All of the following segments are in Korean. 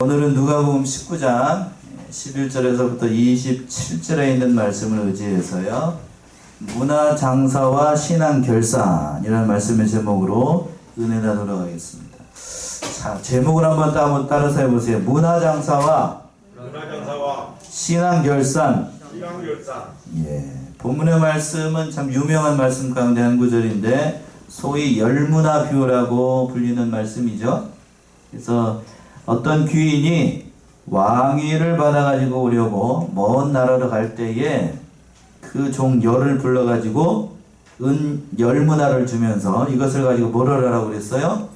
오늘은 누가복음 19장 11절에서부터 27절에 있는 말씀을 의지해서요, 문화장사와 신앙결산이라는 말씀의 제목으로 은혜 나누러 가겠습니다. 자, 제목을 한번 따라서 해보세요. 문화장사와 신앙결산. 예, 본문의 말씀은 참 유명한 말씀 가운데 한 구절인데 소위 열문화 비유라고 불리는 말씀이죠. 그래서 어떤 귀인이 왕위를 받아가지고 오려고 먼 나라로 갈 때에 그 종 열을 불러가지고 은 열문화를 주면서 이것을 가지고 뭘 하라고 그랬어요?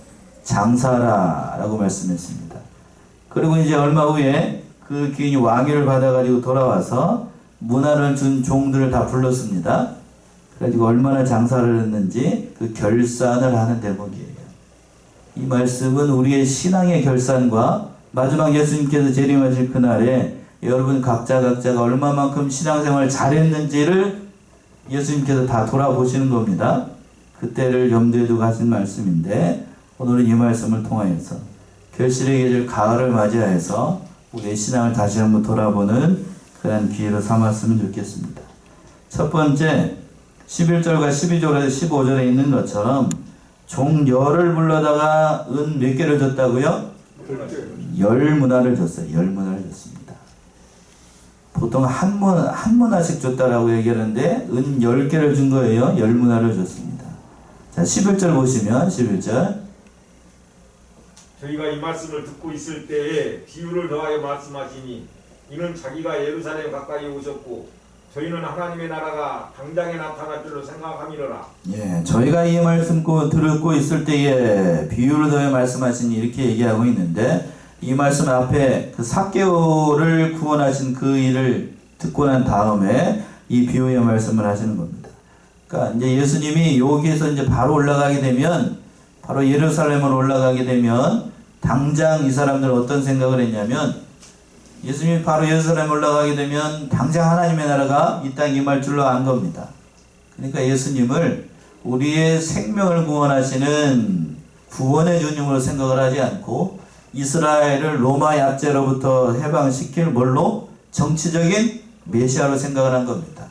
장사하라 라고 말씀했습니다. 그리고 이제 얼마 후에 그 귀인이 왕위를 받아가지고 돌아와서 문화를 준 종들을 다 불렀습니다. 그래가지고 얼마나 장사를 했는지 그 결산을 하는 대목이에요. 이 말씀은 우리의 신앙의 결산과 마지막 예수님께서 재림하실 그날에 여러분 각자가 얼마만큼 신앙생활을 잘했는지를 예수님께서 다 돌아보시는 겁니다. 그때를 염두에 두고 하신 말씀인데, 오늘은 이 말씀을 통하여서 결실의 계절 가을을 맞이하여서 우리의 신앙을 다시 한번 돌아보는 그런 기회로 삼았으면 좋겠습니다. 첫 번째, 11절과 12절에서 15절에 있는 것처럼 종 열을 불러다가 은 몇 개를 줬다고요? 열문화를 줬어요. 열문화를 줬습니다. 보통 한 문화씩 줬다라고 얘기하는데 은 10개를 준 거예요. 열문화를 줬습니다. 자, 11절 보시면 11절. 저희가 이 말씀을 듣고 있을 때에 비유를 더하여 말씀하시니 이는 자기가 예루살렘 가까이 오셨고 저희는 하나님의 나라가 당장에 나타날 줄로 생각함이로라. 예, 저희가 이 말씀 듣고 있을 때에 비유를 더해 말씀하시니 이렇게 얘기하고 있는데, 이 말씀 앞에 그 삭개오를 구원하신 그 일을 듣고 난 다음에 이 비유의 말씀을 하시는 겁니다. 그러니까 이제 예수님이 여기에서 이제 바로 올라가게 되면, 바로 예루살렘으로 올라가게 되면 당장 이 사람들은 어떤 생각을 했냐면, 예수님이 바로 예루살렘 올라가게 되면 당장 하나님의 나라가 이 땅에 임할 줄로 안 겁니다. 그러니까 예수님을 우리의 생명을 구원하시는 구원의 주님으로 생각을 하지 않고 이스라엘을 로마 약제로부터 해방시킬 뭘로? 정치적인 메시아로 생각을 한 겁니다.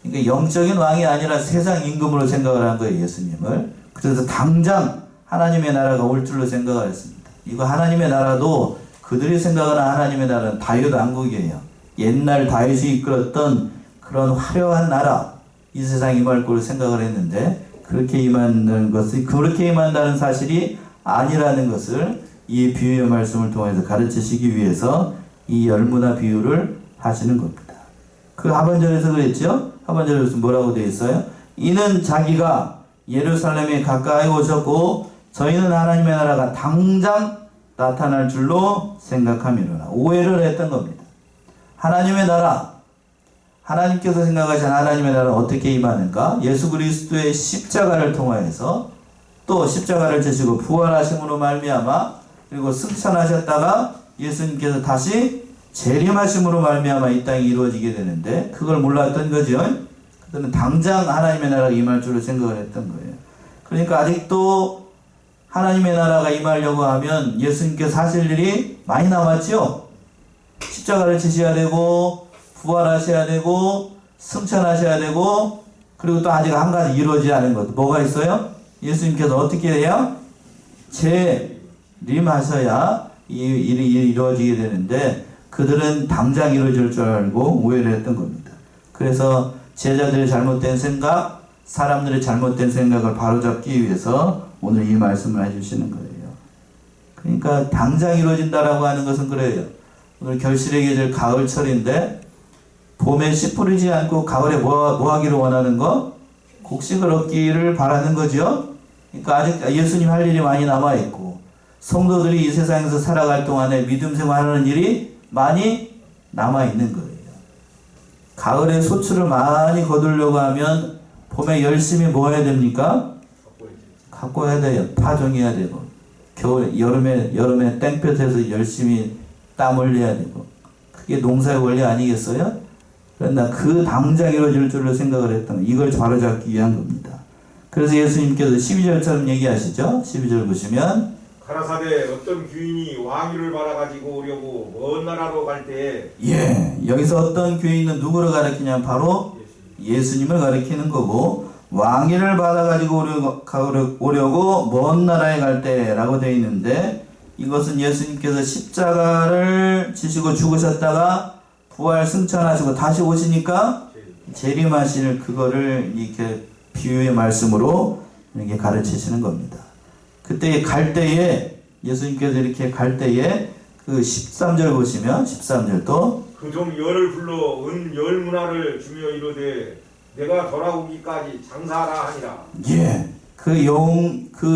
그러니까 영적인 왕이 아니라 세상 임금으로 생각을 한 거예요, 예수님을. 그래서 당장 하나님의 나라가 올 줄로 생각을 했습니다. 이거 하나님의 나라도 그들이 생각하는 하나님의 나라는 다윗 왕국이에요. 옛날 다윗이 이끌었던 그런 화려한 나라, 이 세상 임할 거로 생각을 했는데 그렇게 임한다는 사실이 아니라는 것을 이 비유의 말씀을 통해서 가르치시기 위해서 이 열문화 비유를 하시는 겁니다. 그 하반절에서 그랬죠? 하반절에서 뭐라고 되어 있어요? 이는 자기가 예루살렘에 가까이 오셨고 저희는 하나님의 나라가 당장 나타날 줄로 생각함이로라. 오해를 했던 겁니다. 하나님의 나라, 하나님께서 생각하신 하나님의 나라는 어떻게 임하는가? 예수 그리스도의 십자가를 통하여서, 또 십자가를 지시고 부활하심으로 말미암아, 그리고 승천하셨다가 예수님께서 다시 재림하심으로 말미암아 이 땅이 이루어지게 되는데, 그걸 몰랐던 거죠. 그들은 당장 하나님의 나라가 임할 줄로 생각을 했던 거예요. 그러니까 아직도 하나님의 나라가 임하려고 하면 예수님께서 하실 일이 많이 남았죠. 십자가를 지셔야 되고 부활하셔야 되고 승천하셔야 되고, 그리고 또 아직 한 가지 이루어지지 않은 것 뭐가 있어요? 예수님께서 어떻게 해야? 재림하셔야 이 일이 이루어지게 되는데 그들은 당장 이루어질 줄 알고 오해를 했던 겁니다. 그래서 제자들의 잘못된 생각, 사람들의 잘못된 생각을 바로잡기 위해서 오늘 이 말씀을 해주시는 거예요. 그러니까 당장 이루어진다라고 하는 것은 그래요. 오늘 결실의 계절 가을철인데 봄에 씨 뿌리지 않고 가을에 뭐 하기를 원하는 거? 곡식을 얻기를 바라는 거죠. 그러니까 아직 예수님 할 일이 많이 남아있고 성도들이 이 세상에서 살아갈 동안에 믿음 생활하는 일이 많이 남아있는 거예요. 가을에 소출을 많이 거두려고 하면 봄에 열심히 뭐 해야 됩니까? 갖고 해야 돼요. 파종해야 되고, 여름에 땡볕에서 열심히 땀 흘려야 되고, 그게 농사의 원리 아니겠어요? 그러나 그 당장 이루어질 줄로 생각을 했던 거, 이걸 바로잡기 위한 겁니다. 그래서 예수님께서 12절처럼 얘기하시죠. 12절 보시면 가라사대 어떤 귀인이 왕위를 받아가지고 오려고 먼 나라로 갈 때에 예, 여기서 어떤 교인은 누구를 가리키냐면 바로 예수님을 가리키는 거고, 왕위를 받아가지고 오려고 먼 나라에 갈 때라고 되어 있는데, 이것은 예수님께서 십자가를 지시고 죽으셨다가 부활 승천하시고 다시 오시니까 재림하실 그거를 이렇게 비유의 말씀으로 이렇게 가르치시는 겁니다. 그때 갈 때에, 예수님께서 이렇게 갈 때에 그 13절 보시면, 13절 또 그 종 열을 불러 은 열문화를 주며 이르되 내가 돌아오기까지 장사하라 하니라. 예, 그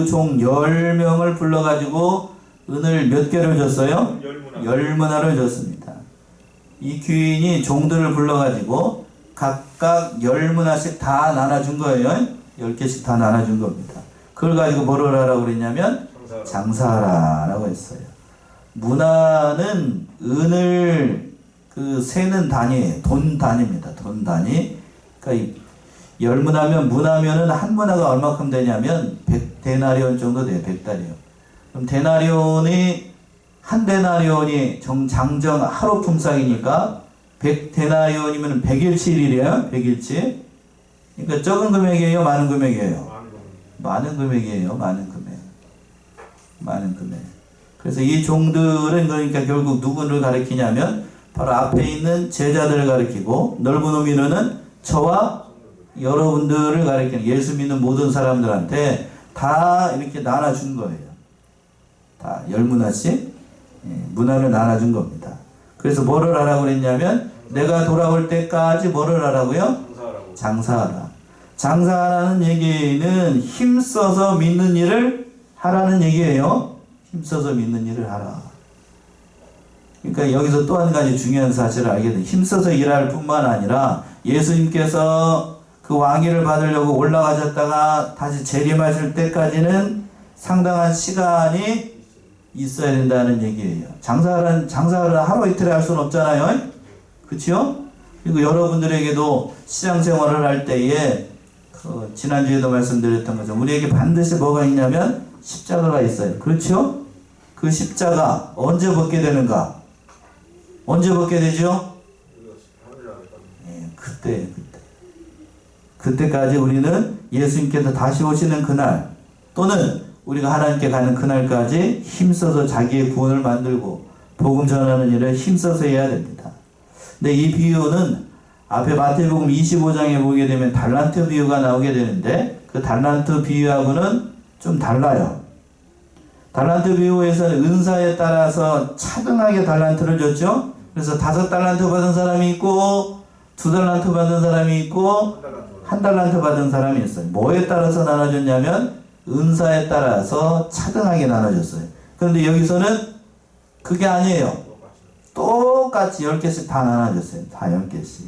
종 10명을 불러가지고 은을 몇 개를 줬어요? 열문화. 10문화를 줬습니다. 이 귀인이 종들을 불러가지고 각각 10문화씩 다 나눠준 거예요. 10개씩 다 나눠준 겁니다. 그걸 가지고 뭐를 하라고 그랬냐면 장사하라라고 했어요. 문화는 은을 그 세는 단위예요. 돈 단위입니다. 돈 단위. 그러니까 10문화면, 문화면은 한 문화가 얼마큼 되냐면 100데나리온 정도 돼요. 100데나리온. 그럼 데나리온이 한 데나리온이 장정 하루 품삯이니까 100데나리온이면 100일치일이래요. 100일치. 그러니까 적은 금액이에요, 많은 금액이에요. 많은 금액이에요. 많은 금액. 많은 금액. 그래서 이 종들은 그러니까 결국 누구를 가리키냐면 바로 앞에 있는 제자들을 가리키고, 넓은 의미로는 저와 여러분들을 가리키는, 예수 믿는 모든 사람들한테 다 이렇게 나눠준 거예요. 다 10문화씩 문화를 나눠준 겁니다. 그래서 뭐를 하라고 그랬냐면 내가 돌아올 때까지 뭐를 하라고요? 장사하라. 장사하라는 얘기는 힘써서 믿는 일을 하라는 얘기예요. 힘써서 믿는 일을 하라. 그러니까 여기서 또 한 가지 중요한 사실을 알게 돼. 힘써서 일할 뿐만 아니라 예수님께서 그 왕위를 받으려고 올라가셨다가 다시 재림하실 때까지는 상당한 시간이 있어야 된다는 얘기예요. 장사를 하루 이틀에 할 수는 없잖아요. 그렇죠? 그리고 여러분들에게도 시장 생활을 할 때에 지난주에도 말씀드렸던 것처럼 우리에게 반드시 뭐가 있냐면 십자가가 있어요. 그렇죠? 그 십자가 언제 벗게 되는가? 언제 벗게 되죠? 예, 그때까지 우리는 예수님께서 다시 오시는 그날, 또는 우리가 하나님께 가는 그날까지 힘써서 자기의 구원을 만들고 복음 전하는 일을 힘써서 해야 됩니다. 근데 이 비유는 앞에 마태복음 25장에 보게 되면 달란트 비유가 나오게 되는데, 그 달란트 비유하고는 좀 달라요. 달란트 비유에서는 은사에 따라서 차등하게 달란트를 줬죠. 그래서 5달란트 받은 사람이 있고 2달란트 받은 사람이 있고 1달란트 받은 사람이 있어요. 뭐에 따라서 나눠줬냐면 은사에 따라서 차등하게 나눠줬어요. 그런데 여기서는 그게 아니에요. 똑같이 10개씩 다 나눠줬어요. 다 10개씩.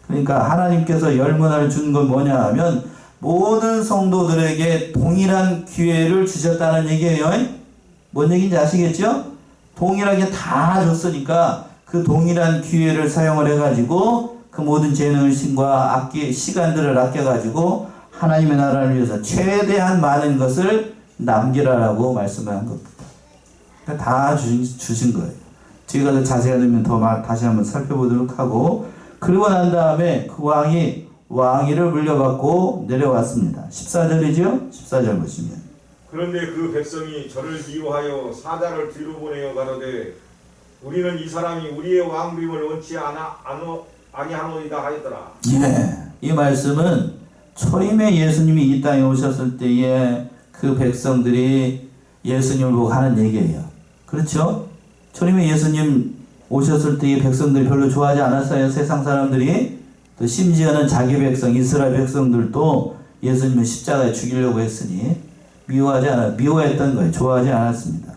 그러니까 하나님께서 10문화를 준 건 뭐냐 하면 모든 성도들에게 동일한 기회를 주셨다는 얘기예요. 뭔 얘기인지 아시겠죠? 동일하게 다 줬으니까 그 동일한 기회를 사용을 해가지고 그 모든 재능을 신과 시간들을 아껴가지고 하나님의 나라를 위해서 최대한 많은 것을 남기라라고 말씀을 한 겁니다. 그러니까 다 주신 거예요. 뒤에 가서 자세히 되면 더 다시 한번 살펴보도록 하고, 그리고 난 다음에 그 왕이 왕위를 물려받고 내려왔습니다. 14절이죠? 14절 보시면. 그런데 그 백성이 저를 미워하여 사자를 뒤로 보내어 가로되 우리는 이 사람이 우리의 왕됨을 원치 아니하노이다 하였더라. 예, 이 말씀은 초림의 예수님이 이 땅에 오셨을 때에 그 백성들이 예수님을 보고 하는 얘기예요. 그렇죠? 초림의 예수님 오셨을 때의 백성들이 별로 좋아하지 않았어요. 세상 사람들이. 또 심지어는 자기 백성, 이스라엘 백성들도 예수님을 십자가에 죽이려고 했으니 미워했던 거예요. 좋아하지 않았습니다.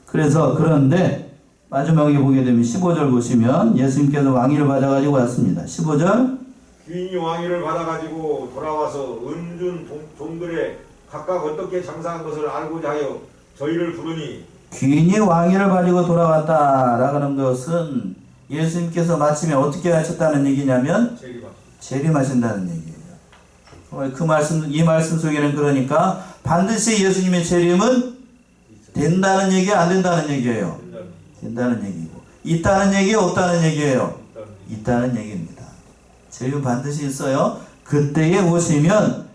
그런데 마지막에 보게 되면 15절 보시면 예수님께서 왕위를 받아가지고 왔습니다. 15절. 귀인이 왕위를 받아가지고 돌아와서 은준 종들의 각각 어떻게 장사한 것을 알고자 하여 저희를 부르니, 귀인이 왕위를 가지고 돌아왔다라고 하는 것은 예수님께서 마침에 어떻게 하셨다는 얘기냐면 재림하신다는 얘기예요. 이 말씀 속에는 그러니까 반드시 예수님의 재림은 된다는 얘기야, 안 된다는 얘기예요? 된다는 얘기고. 있다는 얘기예요, 없다는 얘기예요? 있다는 얘기입니다. 재림 반드시 있어요. 그때에 오시면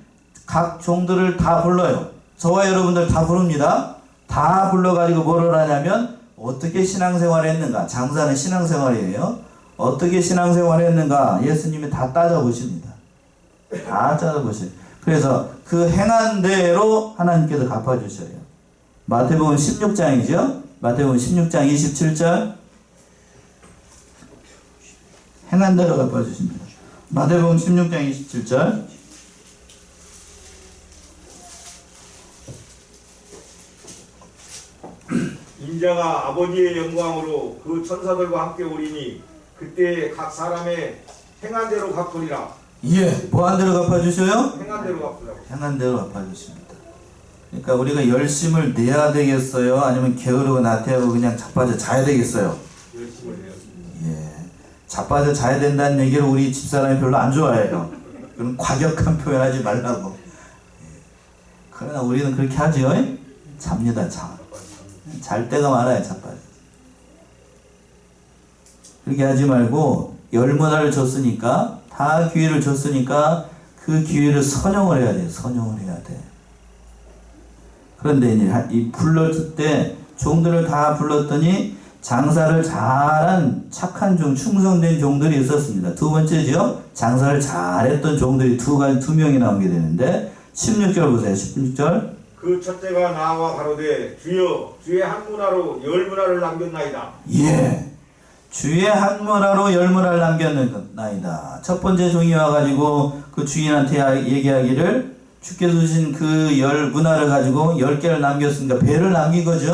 각 종들을 다 불러요. 저와 여러분들 다 부릅니다. 다 불러가지고 뭐를 하냐면 어떻게 신앙생활을 했는가. 장사는 신앙생활이에요. 어떻게 신앙생활을 했는가 예수님이 다 따져보십니다. 다 따져보셔요. 그래서 그 행한 대로 하나님께서 갚아주셔요. 마태복음 16장이죠. 마태복음 16장 27절. 행한 대로 갚아주십니다. 마태복음 16장 27절. 인자가 아버지의 영광으로 그 천사들과 함께 오리니 그때 각 사람의 행한 대로 갚으리라. 예, 뭐한 대로 갚아주셔요? 행한 대로 갚으라고. 행한 대로 갚아주십니다. 그러니까 우리가 열심을 내야 되겠어요? 아니면 게으르고 나태하고 그냥 자빠져 자야 되겠어요? 열심을 해요. 예, 자빠져 자야 된다는 얘기를 우리 집사람이 별로 안 좋아해요. 그런 과격한 표현하지 말라고. 예. 그러나 우리는 그렇게 하죠. 잡니다, 자. 잘 때가 많아요, 자빠져. 그렇게 하지 말고 열문화를 줬으니까, 다 기회를 줬으니까 그 기회를 선용을 해야 돼요. 선용을 해야 돼. 그런데 이제 이 불렀을 때 종들을 다 불렀더니 장사를 잘한 착한 종, 충성된 종들이 있었습니다. 두 번째죠. 장사를 잘했던 종들이 두 명이 나오게 되는데 16절 보세요. 16절. 그 첫째가 나와 가로되 주여 주의 한 문화로 열 문화를 남겼나이다. 예. 주의 한 문화로 열 문화를 남겼나이다. 첫 번째 종이 와가지고 그 주인한테 얘기하기를 주께서 주신 그 열 문화를 가지고 10개를 남겼으니까 배를 남긴 거죠.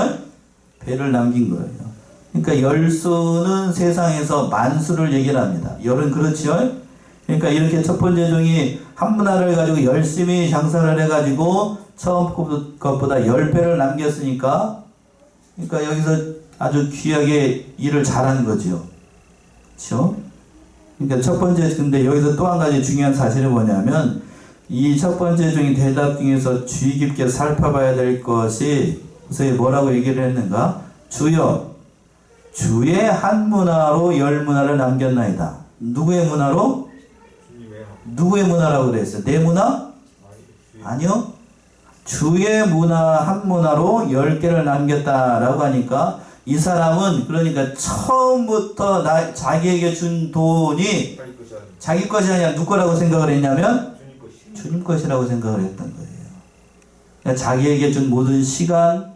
배를 남긴 거예요. 그러니까 열수는 세상에서 만수를 얘기를 합니다. 열은 그렇죠. 그러니까 이렇게 첫 번째 종이 한 문화를 가지고 열심히 장사를 해가지고 처음 것보다 10배를 남겼으니까, 그러니까 여기서 아주 귀하게 일을 잘한 거죠. 그렇죠? 그러니까 첫 번째, 근데 여기서 또 한 가지 중요한 사실이 뭐냐면 이 첫 번째 종이 대답 중에서 주의 깊게 살펴봐야 될 것이 그래서 뭐라고 얘기를 했는가? 주여 주의 한 문화로 열 문화를 남겼나이다. 누구의 문화로? 누구의 문화라고 그랬어요? 내 문화? 아니요. 주의 문화 한 문화로 10개를 남겼다라고 하니까 이 사람은 그러니까 처음부터 자기에게 준 돈이 자기 것이 아니라 누구 거라고 생각을 했냐면 주님 것이라고 생각을 했던 거예요. 그러니까 자기에게 준 모든 시간,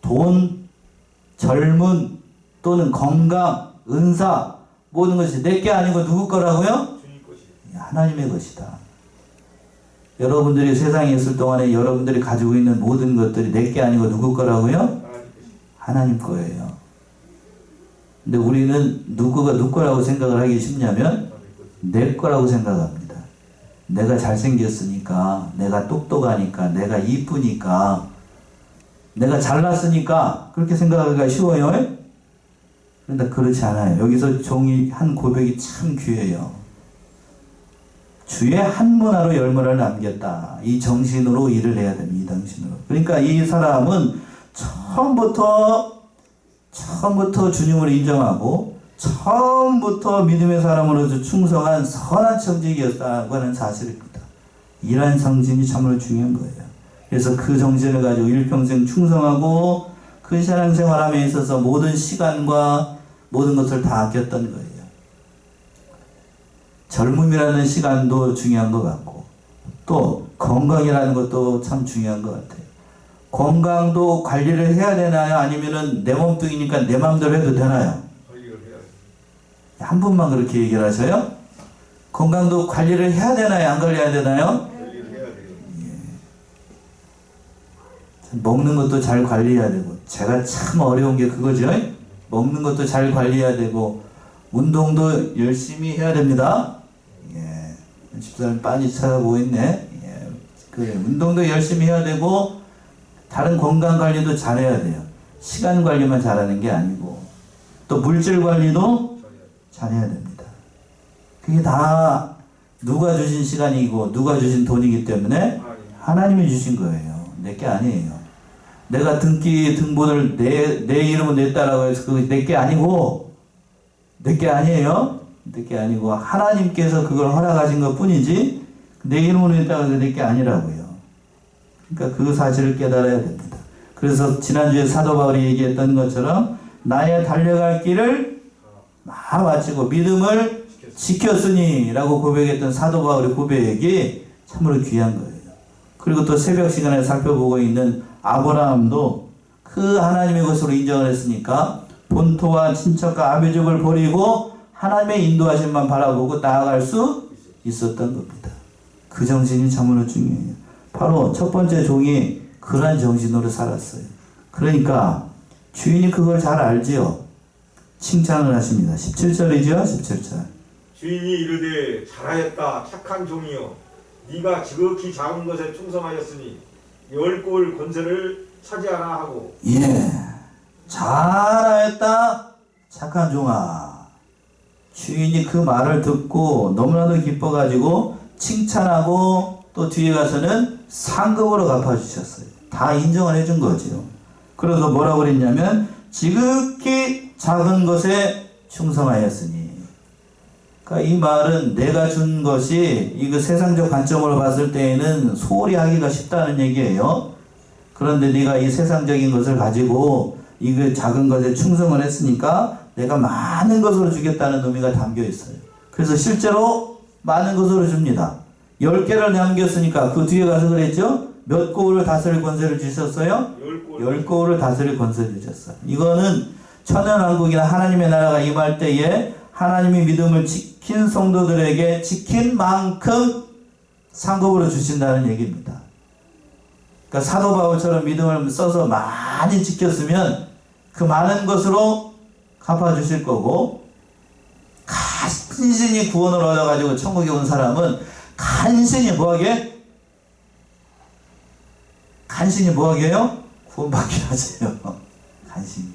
돈, 젊음 또는 건강, 은사 모든 것이 내게 아니고 누구 거라고요? 하나님의 것이다. 여러분들이 세상에 있을 동안에 여러분들이 가지고 있는 모든 것들이 내게 아니고 누구 거라고요? 하나님 거예요. 근데 우리는 누구가 누구 거라고 생각을 하기 쉽냐면 내 거라고 생각합니다. 내가 잘생겼으니까, 내가 똑똑하니까, 내가 이쁘니까, 내가 잘났으니까 그렇게 생각하기가 쉬워요. 그런데 그렇지 않아요. 여기서 종이 한 고백이 참 귀해요. 주의 한 문화로 열 문화를 남겼다. 이 정신으로 일을 해야 됩니다. 이 정신으로. 그러니까 이 사람은 처음부터 주님을 인정하고 처음부터 믿음의 사람으로서 충성한 선한 청직이었다고 하는 사실입니다. 이러한 정신이 참으로 중요한 거예요. 그래서 그 정신을 가지고 일평생 충성하고 그 신앙생활함에 있어서 모든 시간과 모든 것을 다 아꼈던 거예요. 젊음이라는 시간도 중요한 것 같고 또 건강이라는 것도 참 중요한 것 같아요. 건강도 관리를 해야 되나요? 아니면은 내 몸뚱이니까 내 마음대로 해도 되나요? 관리를 해야지. 한 분만 그렇게 얘기를 하셔요? 건강도 관리를 해야 되나요? 안 관리해야 되나요? 관리를 해야 돼요. 예. 먹는 것도 잘 관리해야 되고 제가 참 어려운 게 그거죠. 먹는 것도 잘 관리해야 되고 운동도 열심히 해야 됩니다. 예. 집사람 빤히 쳐다보고 있네. 예. 그래. 운동도 열심히 해야 되고 다른 건강 관리도 잘해야 돼요. 시간 관리만 잘하는 게 아니고 또 물질 관리도 잘해야 됩니다. 그게 다 누가 주신 시간이고 누가 주신 돈이기 때문에 하나님이 주신 거예요. 내 게 아니에요. 내가 등본을 내 이름을 냈다라고 해서 그거 내게 아니고, 내게 아니에요. 내게 아니고 하나님께서 그걸 허락하신 것 뿐이지 내 이름으로 냈다고 해서 내게 아니라고요. 그러니까 그 사실을 깨달아야 됩니다. 그래서 지난주에 사도 바울이 얘기했던 것처럼 나의 달려갈 길을 다 마치고 믿음을 지켰으니 라고 고백했던 사도 바울의 고백이 참으로 귀한 거예요. 그리고 또 새벽 시간에 살펴보고 있는 아브라함도 그 하나님의 것으로 인정을 했으니까 본토와 친척과 아비족을 버리고 하나님의 인도하심만 바라보고 나아갈 수 있었던 겁니다. 그 정신이 참으로 중요해요. 바로 첫 번째 종이 그러한 정신으로 살았어요. 그러니까 주인이 그걸 잘 알지요. 칭찬을 하십니다. 17절이죠. 17절. 주인이 이르되 잘하였다 착한 종이여 네가 지극히 작은 것에 충성하였으니 10골 권세를 차지하라 하고. 예, 잘하였다 착한 종아. 주인이 그 말을 듣고 너무나도 기뻐가지고 칭찬하고 또 뒤에 가서는 상급으로 갚아주셨어요. 다 인정을 해준 거죠. 그래서 뭐라고 그랬냐면 지극히 작은 것에 충성하였으니. 그러니까 이 말은 내가 준 것이 이거 세상적 관점으로 봤을 때에는 소홀히 하기가 쉽다는 얘기예요. 그런데 네가 이 세상적인 것을 가지고 이거 작은 것에 충성을 했으니까 내가 많은 것으로 주겠다는 의미가 담겨 있어요. 그래서 실제로 많은 것으로 줍니다. 10개를 남겼으니까 그 뒤에 가서 그랬죠? 몇 고을을 다스릴 권세를 주셨어요? 10고을을 다스릴 권세를 주셨어요. 이거는 천연왕국이나 하나님의 나라가 임할 때에 하나님이 믿음을 지킨 성도들에게 지킨 만큼 상급으로 주신다는 얘기입니다. 그러니까 사도 바울처럼 믿음을 써서 많이 지켰으면 그 많은 것으로 갚아주실 거고, 간신히 구원을 얻어가지고 천국에 온 사람은 간신히 뭐하게? 간신히 뭐하게 해요? 구원받게 하세요. 간신히.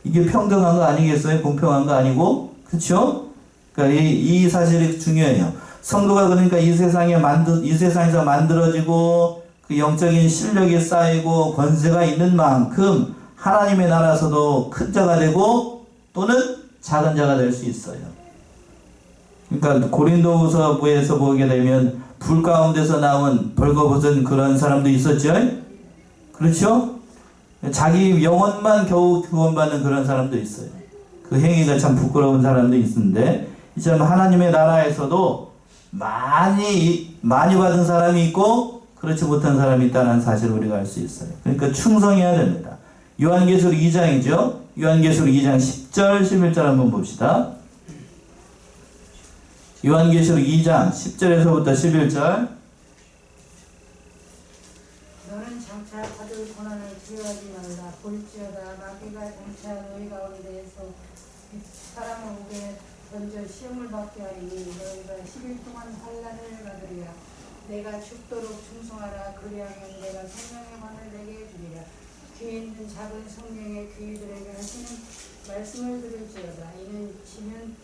이게 평등한 거 아니겠어요? 공평한 거 아니고? 그렇죠? 그러니까 이 사실이 중요해요. 성도가 그러니까 이 세상에서 만들어지고 그 영적인 실력이 쌓이고 권세가 있는 만큼 하나님의 나라에서도 큰 자가 되고 또는 작은 자가 될 수 있어요. 그러니까 고린도후서에서 보게 되면 불 가운데서 나온 벌거벗은 그런 사람도 있었죠. 그렇죠? 자기 영혼만 겨우 구원받는 그런 사람도 있어요. 그 행위가 참 부끄러운 사람도 있는데 이처럼 하나님의 나라에서도 많이 받은 사람이 있고 그렇지 못한 사람이 있다는 사실을 우리가 알 수 있어요. 그러니까 충성해야 됩니다. 요한계시록 2장이죠. 요한계시록 2장 10절 11절 한번 봅시다. 요한계시록 2장 10절에서부터 11절. 너는 장차 받을 고난을 두려워하지 말라. 볼지어다 마귀가 장차 너희 가운데에서 사람을 오게 던져 시험을 받게 하리니 너희가 10일 동안 환난을 받으리라. 내가 죽도록 충성하라. 그리하면 내가 생명의 관을 내게 주리라. 귀 있는 작은 성령의 귀들에게 하시는 말씀을 들을지어다. 이는 지면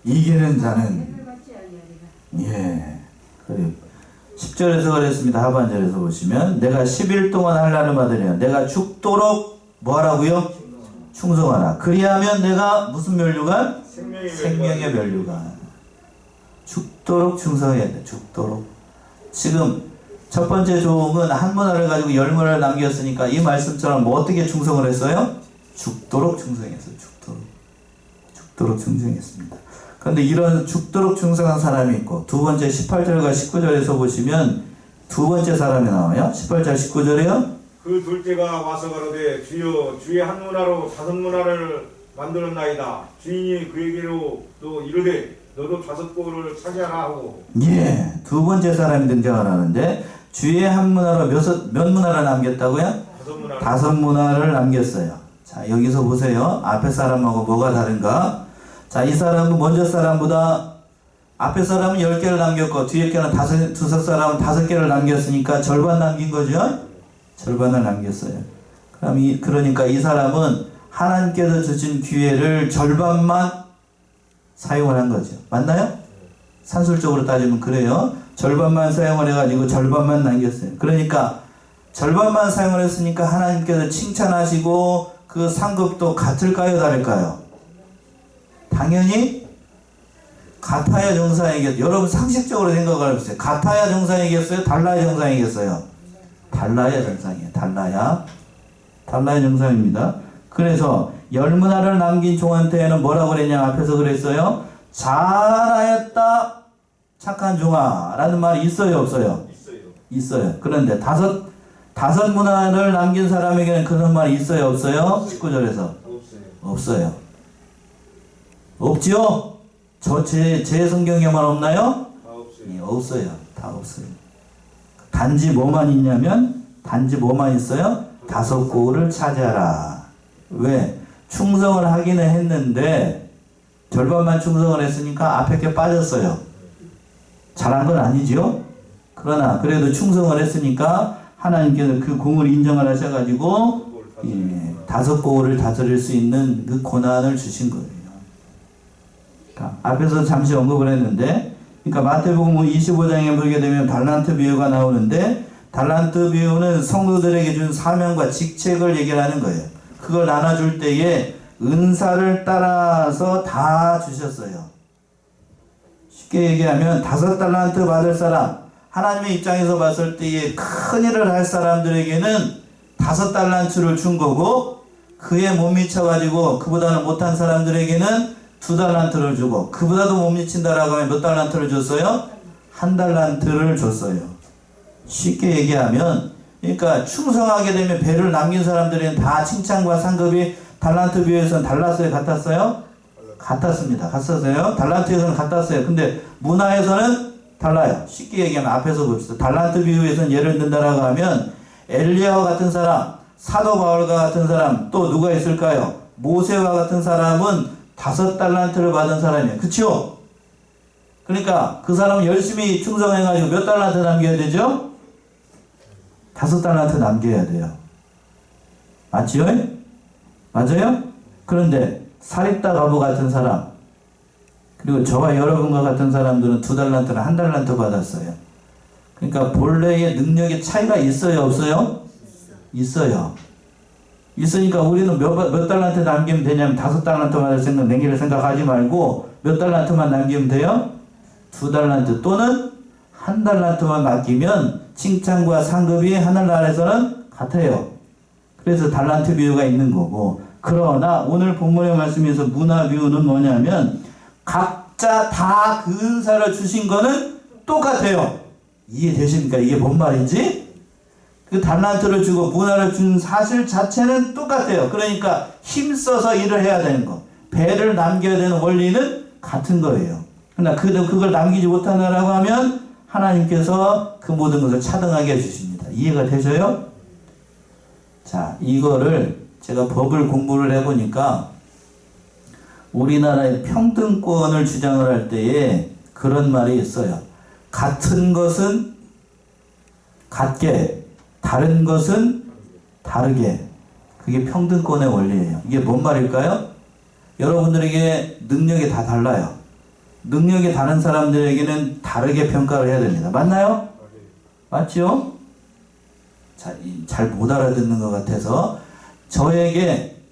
이기는 자는 해를 받지 아니하리라. 예. 그래요. 10절에서 그랬습니다. 하반절에서 보시면 내가 10일 동안 환난을 받으리라. 내가 죽도록 뭐 하라고요? 충성하라. 그리하면 내가 무슨 면류관? 생명의 면류관. 죽도록 충성해야 돼. 죽도록. 지금 첫 번째 종은 한 문화를 가지고 10문화를 남겼으니까 이 말씀처럼 뭐 어떻게 충성을 했어요? 죽도록 충성했어요. 죽도록 충성했습니다. 그런데 이런 죽도록 충성한 사람이 있고 두 번째 18절과 19절에서 보시면 두 번째 사람이 나와요. 18절 19절이요. 그 둘째가 와서 가로되 주여 주의 한 문화로 5문화를 만들었나이다. 주인이 그에게로 또 이르되 너도 5골을 차지하라 하고. 예, 두 번째 사람이 등장을 하는데 주의 한 문화로 몇 문화를 남겼다고요? 5문화. 5문화를 남겼어요. 자, 여기서 보세요. 앞에 사람하고 뭐가 다른가? 자, 이 사람은 먼저 사람보다 앞에 사람은 10개를 남겼고 뒤에 거는 두세 사람은 5개를 남겼으니까 절반 남긴 거죠? 절반을 남겼어요. 그러니까 이 사람은 하나님께서 주신 기회를 절반만 사용을 한 거죠. 맞나요? 산술적으로 따지면 그래요. 절반만 사용을 해가지고 절반만 남겼어요. 그러니까 절반만 사용을 했으니까 하나님께서 칭찬하시고 그 상급도 같을까요, 다를까요? 당연히 같아야 정상이겠죠. 여러분 상식적으로 생각을 해보세요. 같아야 정상이겠어요? 달라야 정상이겠어요? 달라야 정상이에요. 달라야 정상입니다. 그래서 열문화를 남긴 종한테는 뭐라고 그랬냐? 앞에서 그랬어요. 잘하였다 착한 종아 라는 말이 있어요, 없어요? 있어요. 그런데 다섯 문화를 남긴 사람에게는 그런 말이 있어요, 없어요? 19절에서 없어요. 없지요? 제 성경에만 없나요? 예, 없어요. 다 없어요. 단지 뭐만 있냐면 단지 뭐만 있어요? 5고를 차지하라. 왜? 충성을 하기는 했는데 절반만 충성을 했으니까 앞에 게 빠졌어요. 잘한 건 아니죠. 그러나 그래도 충성을 했으니까 하나님께서 그 공을 인정을 하셔가지고 5고를 다스릴 수 있는 그 고난을 주신 거예요. 앞에서 잠시 언급을 했는데, 그러니까 마태복음 25장에 보게 되면 달란트 비유가 나오는데, 달란트 비유는 성도들에게 준 사명과 직책을 얘기하는 거예요. 그걸 나눠줄 때에 은사를 따라서 다 주셨어요. 쉽게 얘기하면 5달란트 받을 사람, 하나님의 입장에서 봤을 때에 큰 일을 할 사람들에게는 5달란트를 준 거고, 그에 못 미쳐가지고 그보다는 못한 사람들에게는 2달란트를 주고, 그보다도 못 미친다라고 하면 몇 달란트를 줬어요? 1달란트를 줬어요. 쉽게 얘기하면, 그러니까 충성하게 되면 배를 남긴 사람들은 다 칭찬과 상급이 달란트 비유에서는 달랐어요? 같았어요? 같았습니다. 같았어요? 달란트에서는 같았어요. 근데 문화에서는 달라요. 쉽게 얘기하면 앞에서 봅시다. 달란트 비유에서는 예를 든다라고 하면 엘리야와 같은 사람, 사도 바울과 같은 사람, 또 누가 있을까요? 모세와 같은 사람은 5달란트를 받은 사람이에요. 그쵸? 그러니까 그 사람은 열심히 충성해가지고 몇 달란트 남겨야 되죠? 5달란트 남겨야 돼요. 맞지요? 맞아요? 그런데 사립다 가부 같은 사람, 그리고 저와 여러분과 같은 사람들은 2달란트나 1달란트 받았어요. 그러니까 본래의 능력의 차이가 있어요, 없어요? 있어요. 있으니까 우리는 몇 달란트 남기면 되냐면 5달란트 받을 생각, 내기를 생각하지 말고 몇 달란트만 남기면 돼요? 2달란트 또는 1달란트만 맡기면 칭찬과 상급이 하늘나라에서는 같아요. 그래서 달란트 비유가 있는 거고, 그러나 오늘 본문의 말씀에서 문화 비유는 뭐냐면 각자 다 그 은사를 주신 거는 똑같아요. 이해되십니까? 이게 뭔 말인지? 그 달란트를 주고 문화를 준 사실 자체는 똑같아요. 그러니까 힘써서 일을 해야 되는 거, 배를 남겨야 되는 원리는 같은 거예요. 그러나 그걸 남기지 못한다라고 하면 하나님께서 그 모든 것을 차등하게 해주십니다. 이해가 되셔요? 자, 이거를 제가 법을 공부를 해보니까 우리나라의 평등권을 주장을 할 때에 그런 말이 있어요. 같은 것은 같게, 다른 것은 다르게. 그게 평등권의 원리예요. 이게 뭔 말일까요? 여러분들에게 능력이 다 달라요. 능력이 다른 사람들에게는 다르게 평가를 해야 됩니다. 맞나요? 맞죠? 잘 못 알아듣는 것 같아서,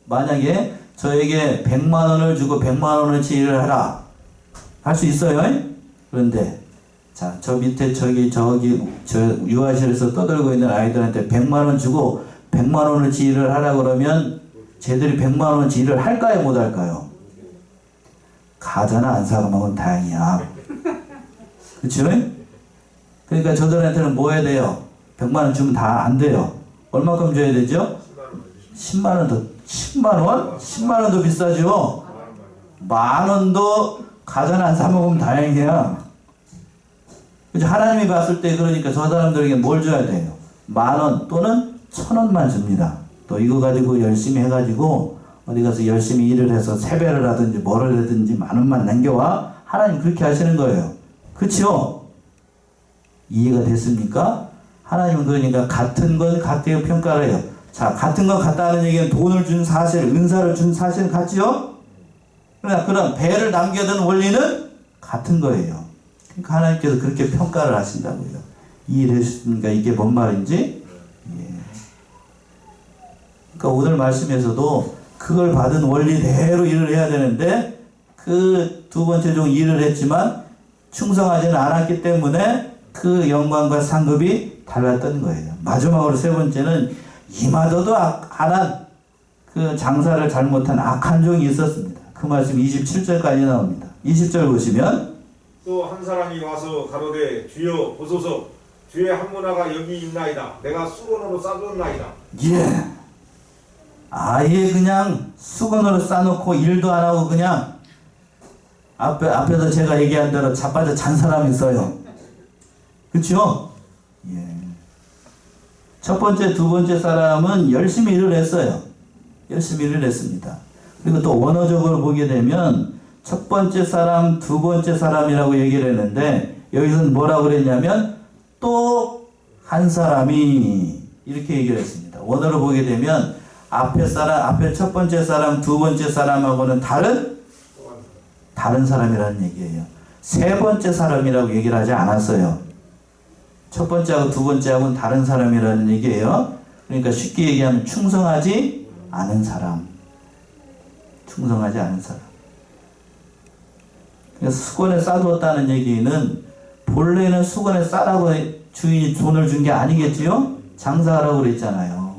만약에 저에게 100만 원을 주고 100만 원어치 일을 하라. 할 수 있어요? 그런데 자, 저 밑에 저 유아실에서 떠들고 있는 아이들한테 100만 원 주고 100만 원어치 일을 하라 그러면 쟤들이 100만 원어치 일을 할까요, 못 할까요? 가잖아. 안 사고 먹으면 다행이야. 그쵸? 그러니까 저들한테는 뭐 해야 돼요? 100만 원 주면 다 안 돼요. 얼마큼 줘야 되죠? 10만 원 더. 10만 원? 10만 원도 비싸죠? 만 원도 가전 안 사 먹으면 다행이야. 그죠? 하나님이 봤을 때 그러니까 저 사람들에게 뭘 줘야 돼요? 10,000원 또는 1,000원만 줍니다. 또 이거 가지고 열심히 해가지고 어디 가서 열심히 일을 해서 세배를 하든지 뭐를 하든지 10,000원만 남겨와. 하나님 그렇게 하시는 거예요. 그쵸? 이해가 됐습니까? 하나님은 그러니까 같은 건 같게 평가를 해요. 자, 같은 건 같다는 얘기는 돈을 준 사실, 은사를 준 사실은 같지요? 그러나 그런 배를 남겨둔 원리는 같은 거예요. 그러니까 하나님께서 그렇게 평가를 하신다고요. 이해되셨습니까? 이게 뭔 말인지? 예. 그러니까 오늘 말씀에서도 그걸 받은 원리대로 일을 해야 되는데 그 두 번째 종 일을 했지만 충성하지는 않았기 때문에 그 영광과 상급이 달랐던 거예요. 마지막으로 세 번째는 이마저도 안한 그 장사를 잘못한 악한 종이 있었습니다. 그 말씀 27절까지 나옵니다. 20절 보시면 또 한 사람이 와서 가로되 주여 보소서 주의 한 문화가 여기 있나이다. 내가 수건으로 싸줬나이다. 예, 아예 그냥 수건으로 싸놓고 일도 안 하고 그냥 앞에서 제가 얘기한 대로 자빠져 잔 사람이 있어요. 그렇죠? 예. 첫 번째, 두 번째 사람은 열심히 일을 했어요. 열심히 일을 했습니다. 그리고 또 원어적으로 보게 되면 첫 번째 사람, 두 번째 사람이라고 얘기를 했는데 여기서는 뭐라고 그랬냐면 또 한 사람이 이렇게 얘기를 했습니다. 원어로 보게 되면 앞에 첫 번째 사람, 두 번째 사람하고는 다른 사람이라는 얘기예요. 세 번째 사람이라고 얘기를 하지 않았어요. 첫 번째하고 두 번째하고는 다른 사람이라는 얘기예요. 그러니까 쉽게 얘기하면 충성하지 않은 사람. 충성하지 않은 사람. 그래서 수건에 싸두었다는 얘기는 본래는 수건에 싸라고 주인이 돈을 준 게 아니겠지요? 장사하라고 그랬잖아요.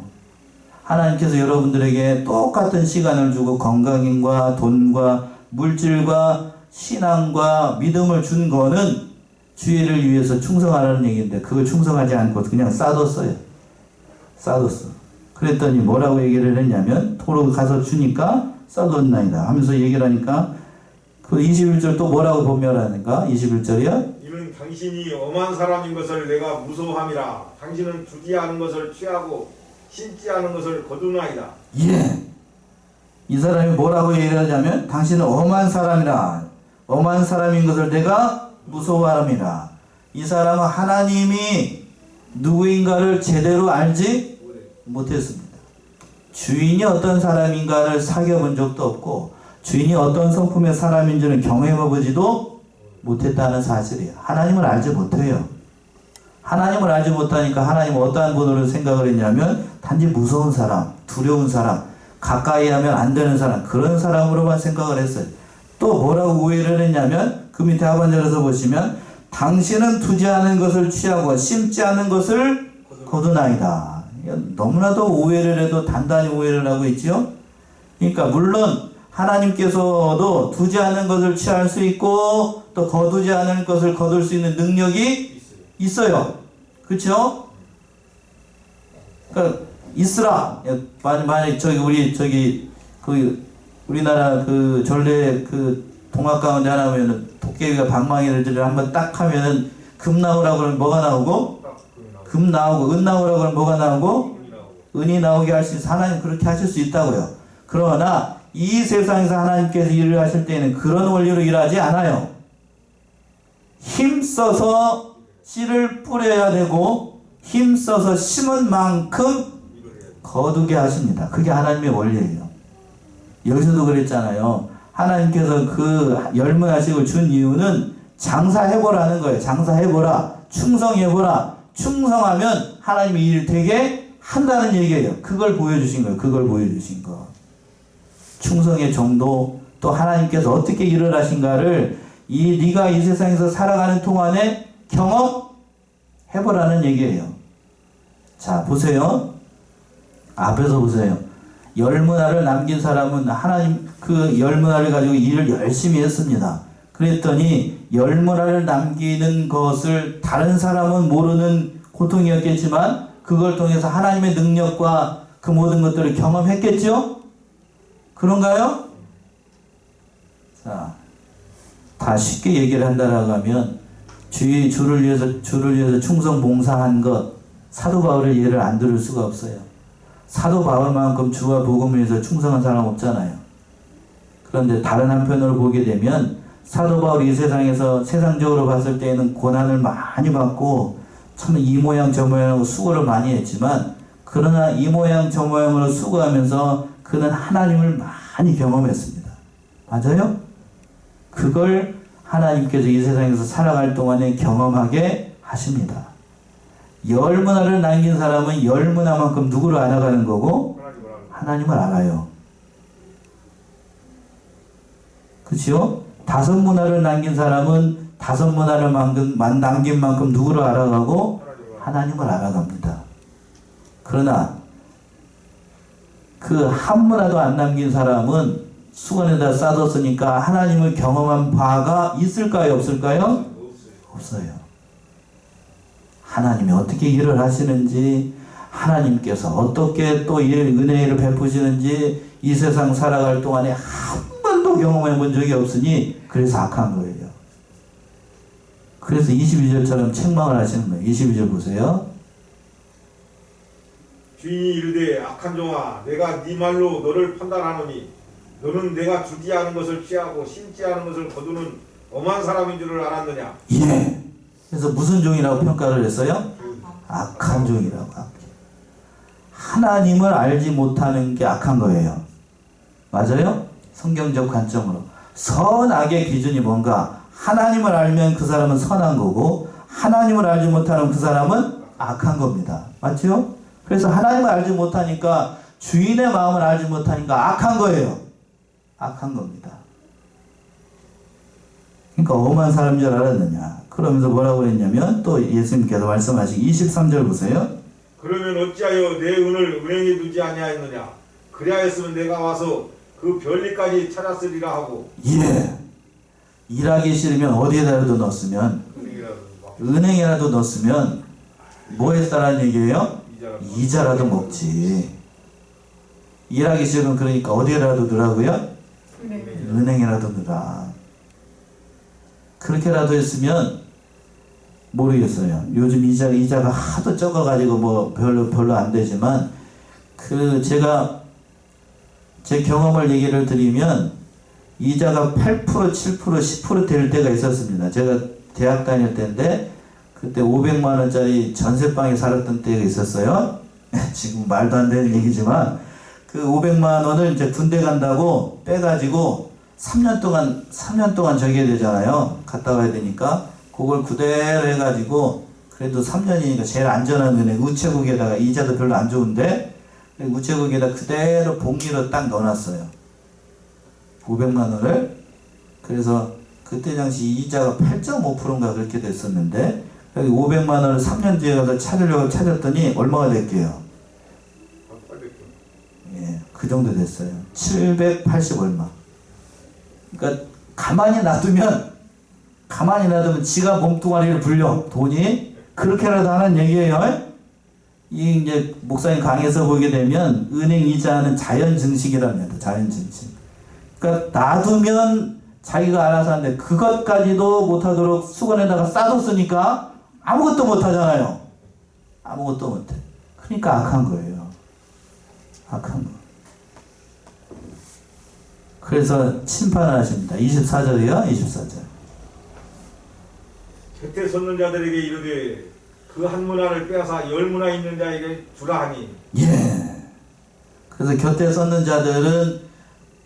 하나님께서 여러분들에게 똑같은 시간을 주고 건강과 돈과 물질과 신앙과 믿음을 준 거는 주의를 위해서 충성하라는 얘기인데 그걸 충성하지 않고 그냥 싸뒀어요. 싸뒀어. 그랬더니 뭐라고 얘기를 했냐면 도로 가서 주니까 싸뒀나이다 하면서 얘기를 하니까 그 21절 또 뭐라고 변명하는가? 21절이요? 이는 당신이 엄한 사람인 것을 내가 무서워함이라. 당신은 주지 않은 것을 취하고 심지 않은 것을 거두나이다. 예. 이 사람이 뭐라고 얘기를 하냐면 당신은 엄한 사람이라. 엄한 사람인 것을 내가 무서워함이라. 이 사람은 하나님이 누구인가를 제대로 알지 못했습니다. 주인이 어떤 사람인가를 사귀어본 적도 없고 주인이 어떤 성품의 사람인지는 경험해보지도 못했다는 사실이에요. 하나님을 알지 못해요. 하나님을 알지 못하니까 하나님은 어떠한 분으로 생각을 했냐면 단지 무서운 사람, 두려운 사람, 가까이 하면 안 되는 사람, 그런 사람으로만 생각을 했어요. 또 뭐라고 오해를 했냐면 그 밑에 하반절에서 보시면 당신은 두지 않은 것을 취하고 심지 않은 것을 거두나이다. 너무나도 오해를 해도 단단히 오해를 하고 있지요. 그러니까 물론 하나님께서도 두지 않은 것을 취할 수 있고 또 거두지 않은 것을 거둘 수 있는 능력이 있어요. 그렇죠? 그러니까 있으라. 만약 우리나라 그 전래 그 동학 가운데 하나면은 도깨비가 방망이를 한번 딱 하면은 금 나오라고 그러면 뭐가 나오고? 금 나오고 은 나오라고 그러면 뭐가 나오고? 은이 나오게 할 수 있어. 하나님 그렇게 하실 수 있다고요. 그러나 이 세상에서 하나님께서 일을 하실 때에는 그런 원리로 일하지 않아요. 힘써서 씨를 뿌려야 되고 힘써서 심은 만큼 거두게 하십니다. 그게 하나님의 원리예요. 여기서도 그랬잖아요. 하나님께서 그 열문화식을 준 이유는 장사해보라는 거예요. 장사해보라. 충성해보라. 충성하면 하나님이 일 되게 한다는 얘기예요. 그걸 보여주신 거예요. 그걸 보여주신 거. 충성의 정도, 또 하나님께서 어떻게 일을 하신가를 네가 이 세상에서 살아가는 동안에 경험해보라는 얘기예요. 자, 보세요. 앞에서 보세요. 열문화를 남긴 사람은 하나님 그 열문화를 가지고 일을 열심히 했습니다. 그랬더니 열문화를 남기는 것을 다른 사람은 모르는 고통이었겠지만 그걸 통해서 하나님의 능력과 그 모든 것들을 경험했겠죠? 그런가요? 자, 다 쉽게 얘기를 한다라고 하면 주를 위해서 충성 봉사한 것, 사도 바울의 예를 안 들을 수가 없어요. 사도 바울만큼 주와 복음을 위해서 충성한 사람 없잖아요. 그런데 다른 한편으로 보게 되면 사도 바울이 이 세상에서 세상적으로 봤을 때에는 고난을 많이 받고 참 이 모양 저 모양으로 수고를 많이 했지만 그러나 이 모양 저 모양으로 수고하면서 그는 하나님을 많이 경험했습니다. 맞아요? 그걸 하나님께서 이 세상에서 살아갈 동안에 경험하게 하십니다. 열문화를 남긴 사람은 열문화만큼 누구를 알아가는 거고? 하나님을 알아요. 그치요? 5문화를 남긴 사람은 5문화를 남긴 만큼 누구를 알아가고? 하나님을 알아갑니다. 그러나 그 한 문화도 안 남긴 사람은 수건에다 싸뒀으니까 하나님을 경험한 바가 있을까요? 없을까요? 없어요. 하나님이 어떻게 일을 하시는지, 하나님께서 어떻게 또 은혜를 베푸시는지 이 세상 살아갈 동안에 한 번도 경험해 본 적이 없으니 그래서 악한 거예요. 그래서 22절처럼 책망을 하시는 거예요. 22절 보세요. 주인이 이르되 악한 종아 내가 네 말로 너를 판단하노니 너는 내가 주지 않은 것을 취하고 심지 않은 것을 거두는 엄한 사람인 줄을 알았느냐. 예. 그래서 무슨 종이라고 평가를 했어요? 악한 종이라고. 하나님을 알지 못하는 게 악한 거예요. 맞아요? 성경적 관점으로. 선악의 기준이 뭔가? 하나님을 알면 그 사람은 선한 거고 하나님을 알지 못하는 그 사람은 악한 겁니다. 맞죠? 그래서 하나님을 알지 못하니까 주인의 마음을 알지 못하니까 악한 거예요. 악한 겁니다. 그러니까 엄한 사람인 줄 알았느냐. 그러면서 뭐라고 그랬냐면 또 예수님께서 말씀하신 23절 보세요. 그러면 어찌하여 내 은을 은행에 두지 아니하였느냐. 그리하였으면 내가 와서 그 별리까지 찾았으리라 하고. 예. 일하기 싫으면 어디에다도 넣었으면 은행이라도 넣었으면 뭐 했다라는 얘기예요? 이자라도 먹지. 일하기 싫으면 그러니까 어디에라도 넣으라고요? 은행이라도 넣으라. 그렇게라도 했으면 모르겠어요. 요즘 이자가 하도 적어가지고 뭐 별로 안 되지만 제가 제 경험을 얘기를 드리면 이자가 8%, 7%, 10% 될 때가 있었습니다. 제가 대학 다닐 때인데 그때 500만 원짜리 전세방에 살았던 때가 있었어요. 지금 말도 안 되는 얘기지만 그 500만 원을 이제 군대 간다고 빼가지고 3년 동안 저기해야 되잖아요. 갔다 와야 되니까 그걸 그대로 해가지고 그래도 3년이니까 제일 안전한 은행 우체국에다가 이자도 별로 안 좋은데 우체국에다 그대로 봉리로 딱 넣어놨어요. 500만 원을. 그래서 그때 당시 이자가 8.5%인가 그렇게 됐었는데 500만 원을 3년 뒤에 가서 찾았더니 얼마가 됐게요? 예, 그 정도 됐어요. 780 얼마. 그러니까 가만히 놔두면 지가 몸뚱아리를 불려. 돈이 그렇게라도 하는 얘기예요. 이 이제 목사님 강의에서 보게 되면 은행 이자는 자연 증식이랍니다. 자연 증식. 그러니까 놔두면 자기가 알아서 하는데 그것까지도 못하도록 수건에다가 싸뒀으니까 아무것도 못하잖아요. 아무것도 못해. 그러니까 악한 거예요. 악한 거. 그래서 심판을 하십니다. 24절이요. 24절. 곁에 섰는 자들에게 이르되 그 한 문화를 빼앗아 10문화 있는 자에게 주라 하니. 예. 그래서 곁에 섰는 자들은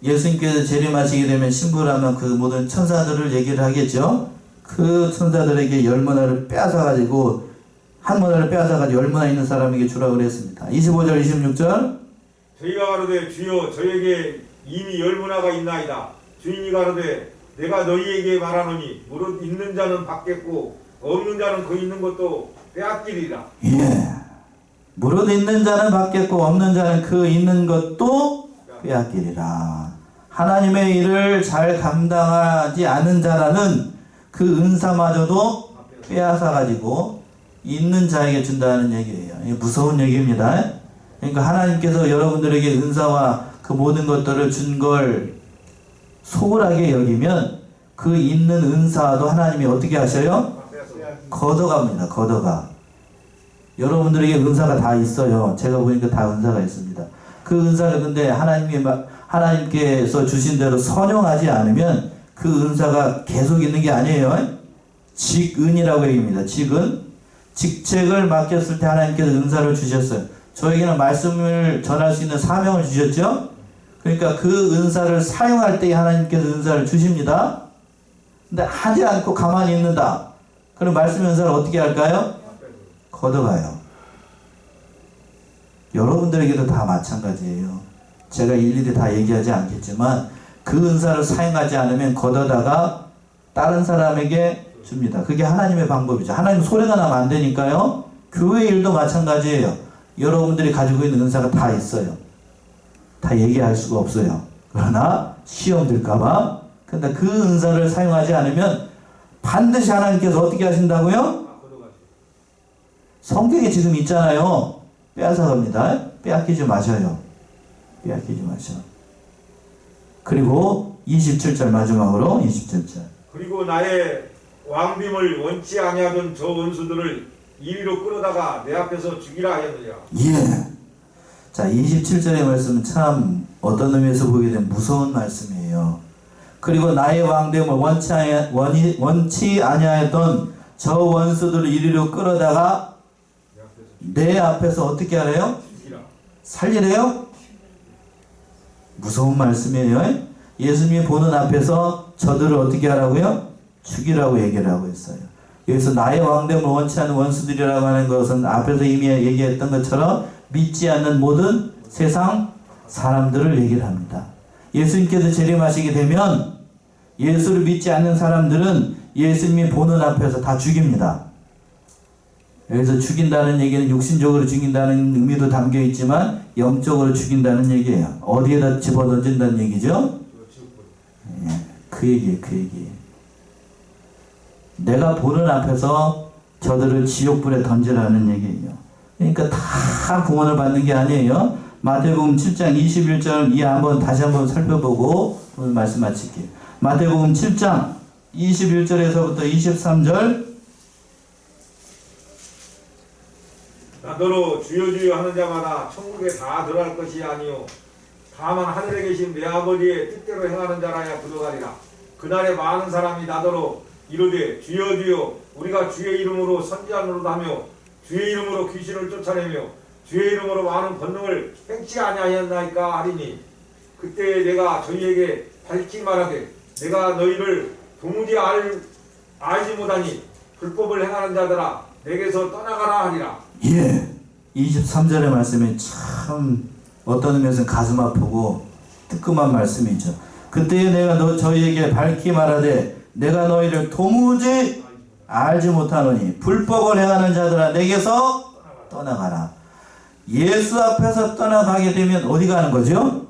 예수님께서 재림하시게 되면 신부라면 그 모든 천사들을 얘기를 하겠죠. 그 천사들에게 10문화를 빼앗아가지고 한 문화를 빼앗아가지고 10문화 있는 사람에게 주라고 그랬습니다. 25절 26절. 저희가 가로되 주여 저에게 이미 10문화가 있나이다. 주인이 가로되 내가 너희에게 말하노니 무릇 있는 자는 받겠고 없는 자는 그 있는 것도 빼앗기리라. 예. 무릇 있는 자는 받겠고 없는 자는 그 있는 것도 빼앗기리라. 하나님의 일을 잘 감당하지 않은 자라는 그 은사마저도 빼앗아가지고 있는 자에게 준다는 얘기예요. 이게 무서운 얘기입니다. 그러니까 하나님께서 여러분들에게 은사와 그 모든 것들을 준 걸 소홀하게 여기면 그 있는 은사도 하나님이 어떻게 하셔요? 걷어갑니다. 걷어가. 여러분들에게 은사가 다 있어요. 제가 보니까 다 은사가 있습니다. 그 은사를 근데 하나님께서 주신 대로 선용하지 않으면 그 은사가 계속 있는 게 아니에요. 직은이라고 얘기합니다. 직은. 직책을 맡겼을 때 하나님께서 은사를 주셨어요. 저에게는 말씀을 전할 수 있는 사명을 주셨죠. 그러니까 그 은사를 사용할 때 하나님께서 은사를 주십니다. 근데 하지 않고 가만히 있는다. 그럼 말씀의 은사를 어떻게 할까요? 걷어가요. 여러분들에게도 다 마찬가지예요. 제가 일일이 다 얘기하지 않겠지만 그 은사를 사용하지 않으면 걷어다가 다른 사람에게 줍니다. 그게 하나님의 방법이죠. 하나님 소리가 나면 안 되니까요. 교회 일도 마찬가지예요. 여러분들이 가지고 있는 은사가 다 있어요. 다 얘기할 수가 없어요. 그러나 시험 들까봐. 근데 그 은사를 사용하지 않으면 반드시 하나님께서 어떻게 하신다고요? 걷어가시고. 성경에 지금 있잖아요. 빼앗아갑니다. 빼앗기지 마셔요. 빼앗기지 마셔. 그리고 27절 마지막으로 27절. 그리고 나의 왕됨을 원치 아니하던 저 원수들을 이리로 끌어다가 내 앞에서 죽이라 하였느니라. 예. 자, 27절의 말씀은 참 어떤 의미에서 보게 되면 무서운 말씀이에요. 그리고 나의 왕됨을 원치 아니하였던 저 원수들을 이리로 끌어다가 내 앞에서 어떻게 하래요? 죽이라. 살리래요? 무서운 말씀이에요. 예수님이 보는 앞에서 저들을 어떻게 하라고요? 죽이라고 얘기를 하고 있어요. 여기서 나의 왕됨을 원치 않는 원수들이라고 하는 것은 앞에서 이미 얘기했던 것처럼 믿지 않는 모든 세상 사람들을 얘기를 합니다. 예수님께서 재림하시게 되면 예수를 믿지 않는 사람들은 예수님이 보는 앞에서 다 죽입니다. 여기서 죽인다는 얘기는 육신적으로 죽인다는 의미도 담겨 있지만 영적으로 죽인다는 얘기예요. 어디에다 집어던진다는 얘기죠? 예, 그 얘기예요. 그 얘기. 내가 보는 앞에서 저들을 지옥불에 던지라는 얘기예요. 그러니까 다 구원을 받는 게 아니에요. 마태복음 7장 21절 한번 다시 한번 살펴보고 오늘 말씀 마칠게요. 마태복음 7장 21절에서부터 23절. 나더러 주여 주여 하는 자마다 천국에 다 들어갈 것이 아니요 다만 하늘에 계신 내 아버지의 뜻대로 행하는 자라야 들어가리라. 그날에 많은 사람이 나더러 이르되 주여 주여 우리가 주의 이름으로 선지한 노릇 하며 주의 이름으로 귀신을 쫓아내며 주의 이름으로 많은 권능을 행치 아니하였나이까 하리니 그때 내가 저희에게 밝히 말하되 내가 너희를 도무지 알지 못하니 불법을 행하는 자들아 내게서 떠나가라 하리라. 예, 23절의 말씀이 참 어떤 의미에서는 가슴 아프고 뜨끔한 말씀이죠. 그때 내가 저희에게 밝히 말하되 내가 너희를 도무지 알지 못하노니 불법을 행하는 자들아 내게서 떠나가라. 예수 앞에서 떠나가게 되면 어디 가는 거죠?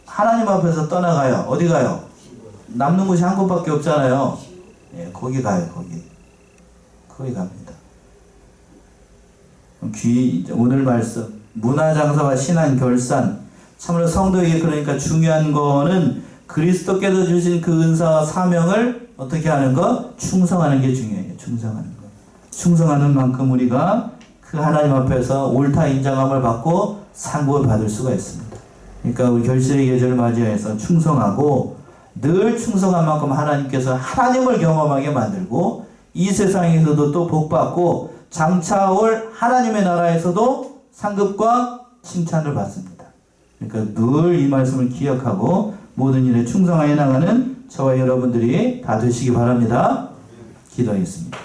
하나님 앞에서 떠나가요. 어디 가요? 남는 곳이 한 곳밖에 없잖아요. 예, 거기 가요. 거기 갑니다. 오늘 말씀 문화장사와 신앙 결산. 참으로 성도에게 그러니까 중요한 거는 그리스도께서 주신 그 은사와 사명을 어떻게 하는 거? 충성하는 게 중요해요. 충성하는 거. 충성하는 만큼 우리가 그 하나님 앞에서 옳다 인정함을 받고 상급을 받을 수가 있습니다. 그러니까 우리 결실의 계절을 맞이해서 충성하고 늘 충성한 만큼 하나님께서 하나님을 경험하게 만들고 이 세상에서도 또 복받고 장차 올 하나님의 나라에서도 상급과 칭찬을 받습니다. 그러니까 늘 이 말씀을 기억하고 모든 일에 충성하여 나가는 저와 여러분들이 다 되시기 바랍니다. 기도하겠습니다.